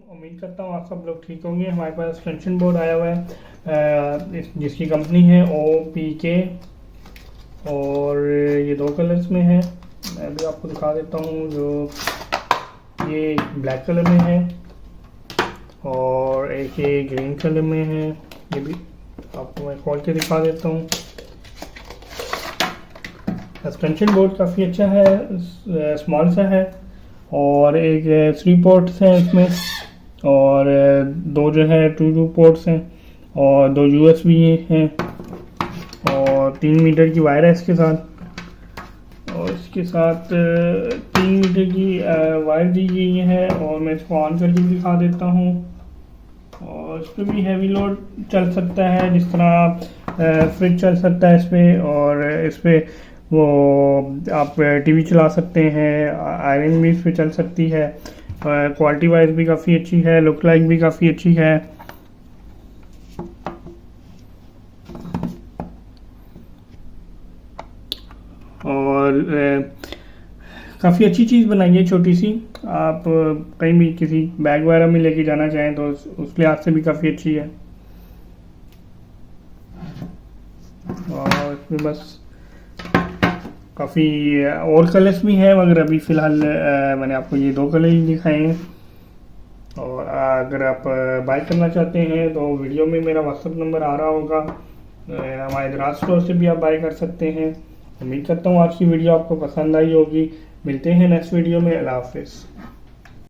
उम्मीद करता हूँ आप सब लोग ठीक होंगे। हमारे पास एक्सटेंशन बोर्ड आया हुआ है जिसकी कंपनी है OPK और ये 2 कलर्स में है। मैं भी आपको दिखा देता हूँ। जो ये ब्लैक कलर में है और एक ये ग्रीन कलर में है। ये भी आपको मैं खोल के दिखा देता हूँ। एक्सटेंशन बोर्ड काफ़ी अच्छा है, स्मॉल सा है और एक 3 पोर्ट्स हैं इसमें और 2 जो है 2 पोर्ट्स हैं और 2 USB हैं और 3 मीटर की वायर है इसके साथ। और इसके साथ 3 मीटर की वायर दी गई है और मैं इसको ऑन करके दिखा देता हूँ। और इस पर भी हैवी लोड चल सकता है, जिस तरह फ्रिज चल सकता है इस पर। और इस पर वो आप टीवी चला सकते हैं, आयरन भी इस पर चल सकती है। क्वालिटी वाइज भी काफ़ी अच्छी है, लुक लाइक भी काफ़ी अच्छी है। और काफ़ी अच्छी चीज़ बनाई है, छोटी सी। आप कहीं भी किसी बैग वगैरह में लेके जाना चाहें तो उस लिहाज से भी काफ़ी अच्छी है। और इसमें बस काफ़ी और कलर्स भी हैं, मगर अभी फ़िलहाल मैंने आपको ये 2 कलर ही दिखाए हैं। और अगर आप बाय करना चाहते हैं तो वीडियो में मेरा व्हाट्सअप नंबर आ रहा होगा। हमारे दराज स्टोर से भी आप बाय कर सकते हैं। उम्मीद करता हूँ आज की वीडियो आपको पसंद आई होगी। मिलते हैं नेक्स्ट वीडियो में। अल्लाह हाफिज़।